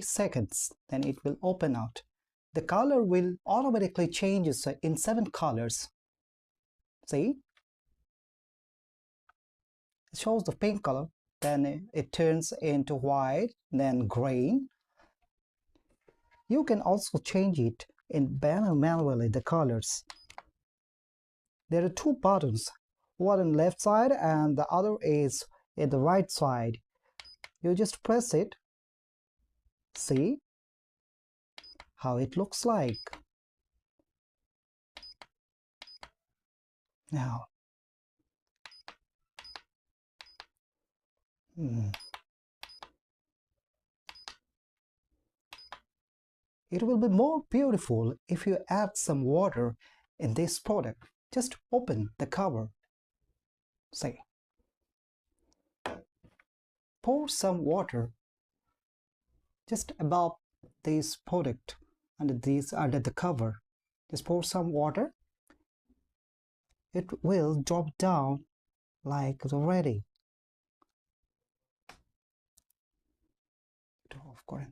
seconds, then it will open out. The color will automatically changes in 7 colors. See? It shows the pink color, then it turns into white, then green. You can also change it in manually the colors. There are 2 buttons, one on the left side and the other is in the right side. You just press it. See how it looks like. Now, it will be more beautiful if you add some water in this product. Just open the cover. See. Pour some water just above this product under the cover. Just pour some water. It will drop down like ready. Of course.